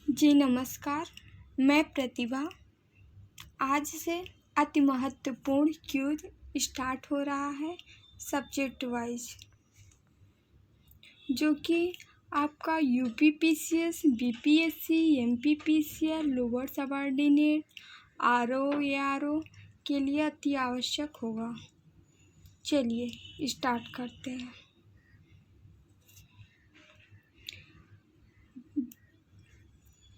जी नमस्कार, मैं प्रतिभा। आज से अति महत्वपूर्ण क्यूज स्टार्ट हो रहा है सब्जेक्ट वाइज, जो कि आपका UPPCS, BPSC, MPPCL, lower subordinate, RO, ARO के लिए अति आवश्यक होगा। चलिए स्टार्ट करते हैं।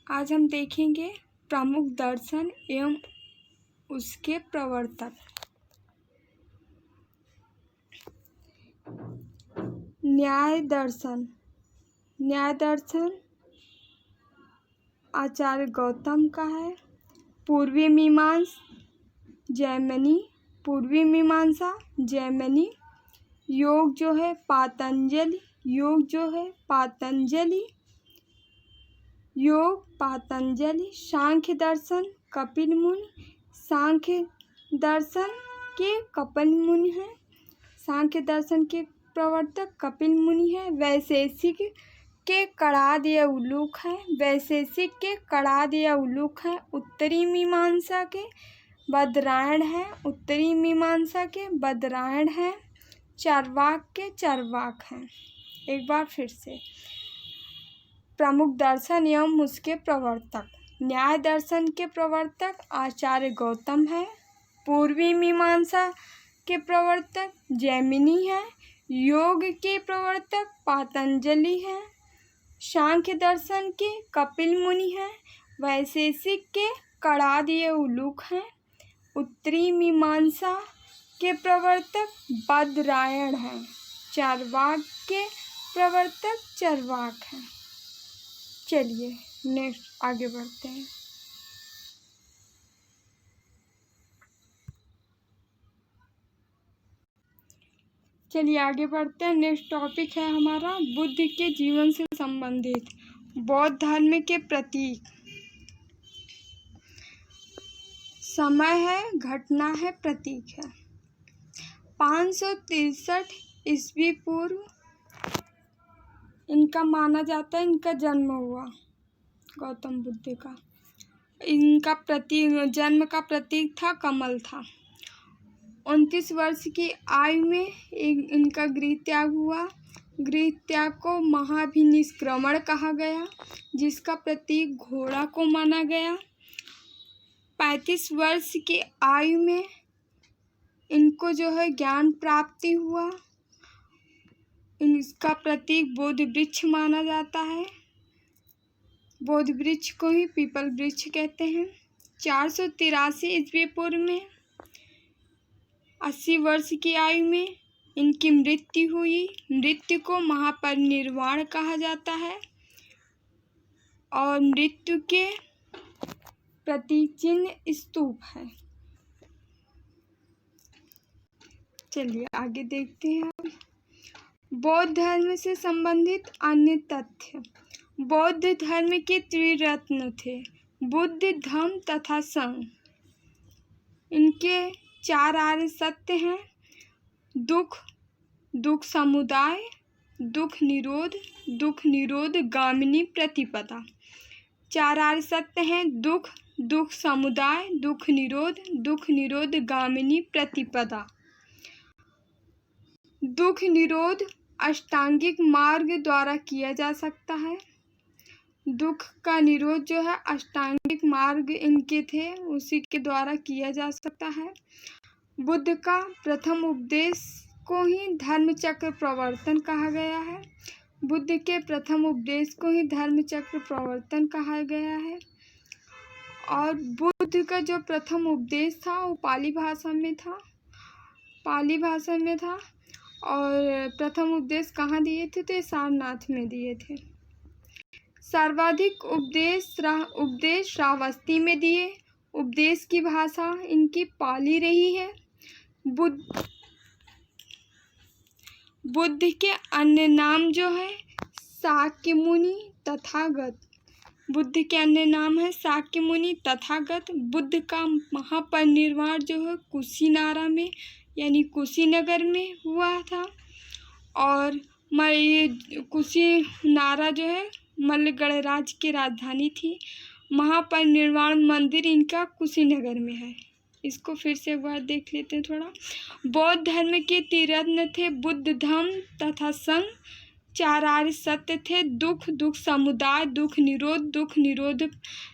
आज हम देखेंगे प्रमुख दर्शन एवं उसके प्रवर्तक। न्याय दर्शन आचार्य गौतम का है। पूर्वी मीमांसा जैमिनी। योग जो है पातंजलि। सांख्य दर्शन कपिल मुनि। सांख्य दर्शन के प्रवर्तक कपिल मुनि है। वैशेषिक के कणाद या उलूक है। उत्तरी मीमांसा के बदरायण है। चार्वाक के चरवाक हैं। एक बार फिर से, प्रमुख दर्शन एवं उसके प्रवर्तक। न्याय दर्शन के प्रवर्तक आचार्य गौतम है। पूर्वी मीमांसा के प्रवर्तक जैमिनी है। योग के प्रवर्तक पातंजलि है। सांख्य दर्शन के कपिल मुनि है। वैशेषिक के कणाद ये उलूक हैं। उत्तरी मीमांसा के प्रवर्तक बदरायण हैं। चार्वाक के प्रवर्तक चरवाक हैं। चलिए नेक्स्ट आगे बढ़ते हैं। नेक्स्ट टॉपिक है हमारा बुद्ध के जीवन से संबंधित बौद्ध धर्म के प्रतीक। समय है, घटना है, प्रतीक है। 563 ईस्वी पूर्व इनका माना जाता है, इनका जन्म हुआ गौतम बुद्ध का। इनका जन्म का प्रतीक था कमल था। 29 वर्ष की आयु में इनका गृह त्याग हुआ। गृह त्याग को महाभिनिष्क्रमण कहा गया, जिसका प्रतीक घोड़ा को माना गया। 35 वर्ष की आयु में इनको जो है ज्ञान प्राप्ति हुआ। इसका प्रतीक बोधि वृक्ष माना जाता है। बोधि वृक्ष को ही पीपल वृक्ष कहते हैं। 483 ईस्वी पूर्व में 80 वर्ष की आयु में इनकी मृत्यु हुई। मृत्यु को महापरिनिर्वाण कहा जाता है और मृत्यु के प्रतीक चिन्ह स्तूप है। चलिए आगे देखते हैं। बौद्ध धर्म से संबंधित अन्य तथ्य। बौद्ध धर्म के त्रिरत्न थे, बुद्ध, धम्म तथा संघ। इनके 4 आर्य सत्य हैं। दुख समुदाय, दुख निरोध गामिनी प्रतिपदा। 4 आर्य सत्य हैं। दुख समुदाय, दुख निरोध गामिनी प्रतिपदा। दुख निरोध अष्टांगिक मार्ग द्वारा किया जा सकता है। दुख का निरोध जो है अष्टांगिक मार्ग इनके थे, उसी के द्वारा किया जा सकता है। बुद्ध का प्रथम उपदेश को ही धर्मचक्र प्रवर्तन कहा गया है। बुद्ध के प्रथम उपदेश को ही धर्मचक्र प्रवर्तन कहा गया है। और बुद्ध का जो प्रथम उपदेश था वो पाली भाषा में था। और प्रथम उपदेश कहाँ दिए थे? तो सारनाथ में दिए थे। सर्वाधिक उपदेश श्रावस्ती में दिए। उपदेश की भाषा इनकी पाली रही है। बुद्ध के अन्य नाम जो है शाक्य मुनि, तथागत। बुद्ध के अन्य नाम है शाक्य मुनि, तथागत। बुद्ध का महापरिनिर्वाण जो है कुशीनारा में यानी कुशीनगर में हुआ था। और ये कुशीनारा जो है मल्ल गणराज्य की राजधानी थी। महापरिनिर्वाण मंदिर इनका कुशीनगर में है। इसको फिर से एक बार देख लेते हैं थोड़ा। बौद्ध धर्म के त्रिरत्न थे बुद्ध, धम्म तथा संघ। 4 आर्य सत्य थे, दुख, दुख समुदाय, दुख निरोध,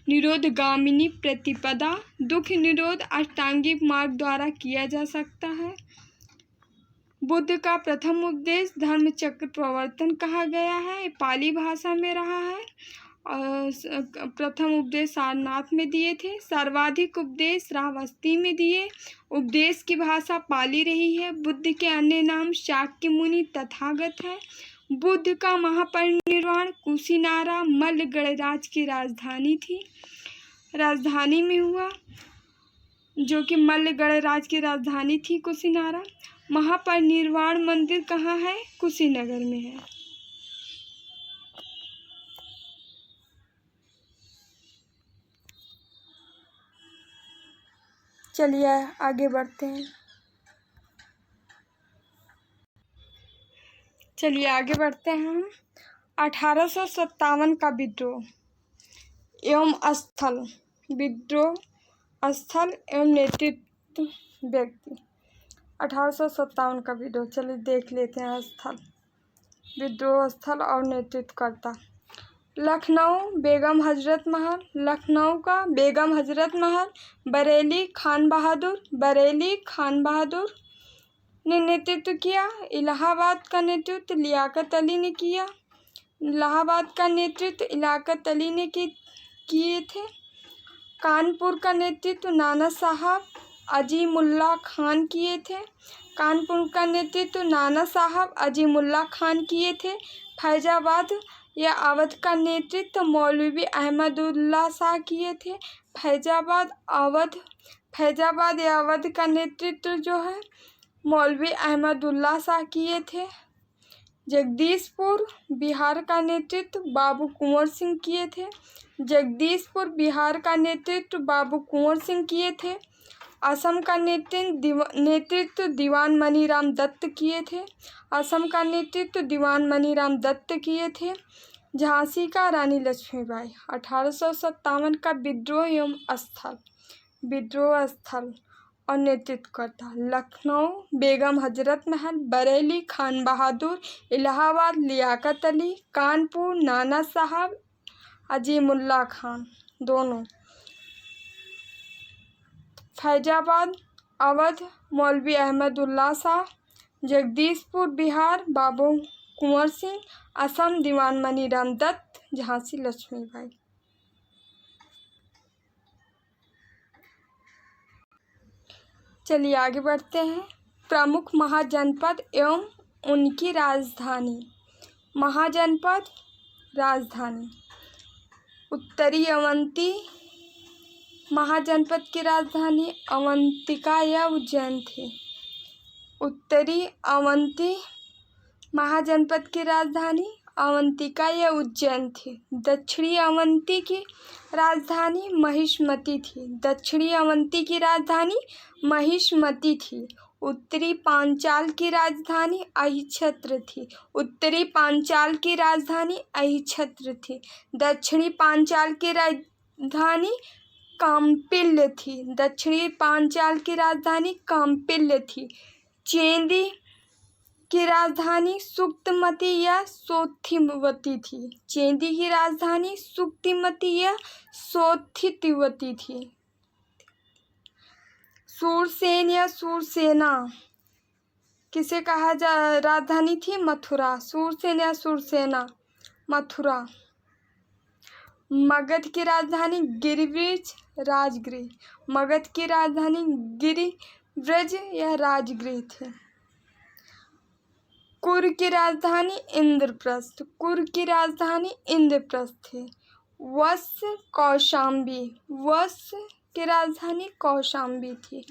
निरोधगामिनी प्रतिपदा। दुख निरोध अष्टांगिक मार्ग द्वारा किया जा सकता है। बुद्ध का प्रथम उपदेश धर्म चक्र प्रवर्तन कहा गया है, पाली भाषा में रहा है। प्रथम उपदेश सारनाथ में दिए थे। सर्वाधिक उपदेश श्रावस्ती में दिए। उपदेश की भाषा पाली रही है। बुद्ध के अन्य नाम शाक्य मुनि, तथागत है। बुद्ध का महापरिनिर्वाण कुशीनारा मल्ल गणराज्य की राजधानी में हुआ, जो कि मल्ल गणराज्य की राजधानी थी कुशीनारा। महापरिनिर्वाण मंदिर कहाँ है? कुशीनगर में है। चलिए आगे बढ़ते हैं। हम 1857 का विद्रोह एवं स्थल, विद्रोह स्थल एवं नेतृत्व व्यक्ति। 1857 का विद्रोह, चलिए देख लेते हैं। स्थल, विद्रोह स्थल और नेतृत्वकर्ता। लखनऊ बेगम हजरत महल, लखनऊ का बेगम हजरत महल। बरेली खान बहादुर ने नेतृत्व किया। इलाहाबाद का नेतृत्व लियाकत अली ने किया। इलाहाबाद का नेतृत्व लियाकत अली ने किए थे। कानपुर का नेतृत्व नाना साहब अजीमुल्ला खान किए थे। कानपुर का नेतृत्व नाना साहब अजीमुल्ला खान किए थे। फैजाबाद या अवध का नेतृत्व मौलवी अहमदुल्ला शाह किए थे। फैजाबाद या अवध का नेतृत्व जो है मौलवी अहमदुल्ला शाह किए थे। जगदीशपुर बिहार का नेतृत्व बाबू कुंवर सिंह किए थे। जगदीशपुर बिहार का नेतृत्व बाबू कुंवर सिंह किए थे। असम का नेतृत्व दीवान मनीराम दत्त किए थे। असम का नेतृत्व दीवान मनीराम दत्त किए थे। झांसी का रानी लक्ष्मीबाई। 1857 का विद्रोह एवं स्थल, विद्रोह स्थल और नेतृत्वकर्ता। लखनऊ बेगम हजरत महल, बरेली खान बहादुर, इलाहाबाद लियाकत अली, कानपुर नाना साहब अजीमुल्ला खान दोनों, फैजाबाद अवध मौलवी अहमदुल्ला शाह, जगदीशपुर बिहार बाबू कुंवर सिंह, असम दीवान मनीराम दत्त, झांसी लक्ष्मीबाई। चलिए आगे बढ़ते हैं। प्रमुख महाजनपद एवं उनकी राजधानी। महाजनपद, राजधानी। उत्तरी अवंती महाजनपद की राजधानी अवंतिका या उज्जैन थी। उत्तरी अवंती महाजनपद की राजधानी अवंतिका या उज्जैन थी। दक्षिणी अवंती की राजधानी महिष्मती थी। दक्षिणी अवंती की राजधानी महिष्मती थी। उत्तरी पांचाल की राजधानी अहिच्छत्र थी। उत्तरी पांचाल की राजधानी अहिच्छत्र थी। दक्षिणी पांचाल की राजधानी काम्पिल्य थी। दक्षिणी पांचाल की राजधानी काम्पिल्य थी। चेंदी की राजधानी सुक्तिमती या सोथिवती थी। चेंदी की राजधानी सुक्तिमती या सोथिवती थी। सूरसेन या सूरसेना किसे कहा राजधानी थी? मथुरा। सूरसेन या सूरसेना मथुरा। मगध की राजधानी गिरिव्रज राजगृह। मगध की राजधानी गिरिव्रज या राजगृह थी। कुर की राजधानी इंद्रप्रस्थ। कुर की राजधानी इंद्रप्रस्थ थी। वत्स कौशाम्बी। वत्स की राजधानी कौशाम्बी थी।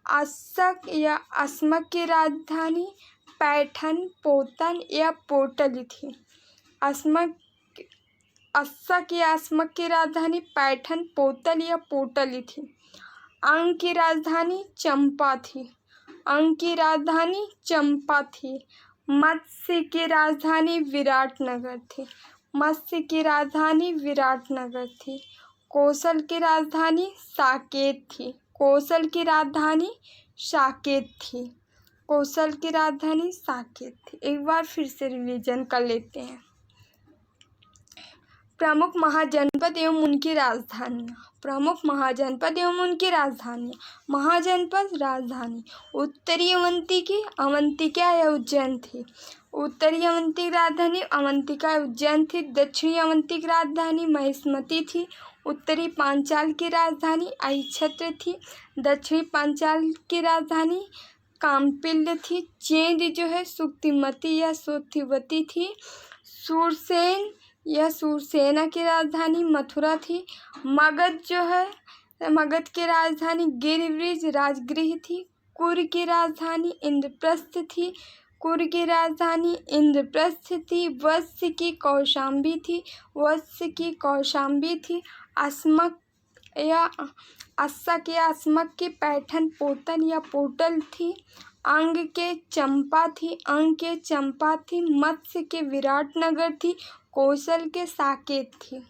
अस्सक या अस्मक की राजधानी पैठन, पोतन या पोटली थी। अस्सक या अस्मक की राजधानी पैठन, पोतल या पोटली थी। अंग की राजधानी चंपा थी। अंग की राजधानी चंपा थी। मत्स्य की राजधानी विराटनगर थी। मत्स्य की राजधानी विराटनगर थी। कौशल की राजधानी साकेत थी। कौशल की राजधानी साकेत थी। कौशल की राजधानी साकेत थी। एक बार फिर से रिवीजन कर लेते हैं। प्रमुख महाजनपद एवं उनकी राजधानियाँ। प्रमुख महाजनपद एवं उनकी राजधानियाँ। महाजनपद राजधानी उत्तरी अवंती की अवंतिका या उज्जैन थी। उत्तरी अवंती की राजधानी अवंतिका या उज्जैन थी। दक्षिणी अवंती की राजधानी महिष्मती थी। उत्तरी पांचाल की राजधानी अहिच्छत्र थी। दक्षिणी पांचाल की राजधानी काम्पिल्य थी। चेद जो है सुक्तिमती या सोथिवती थी। सूरसेन या सूरसेना की राजधानी मथुरा थी। मगध जो है मगध की राजधानी गिरिब्रिज राजगृह थी। कुर की राजधानी इंद्रप्रस्थ थी। कुर की राजधानी इंद्रप्रस्थ थी। वत्स की कौशाम्बी थी। वत्स की कौशाम्बी थी। अस्मक या अस्सक या अस्मक की पैठन पोतन या पोटल थी। अंग के चंपा थी। अंग के चंपा थी। मत्स्य के विराटनगर थी। कौशल के साकेत थी।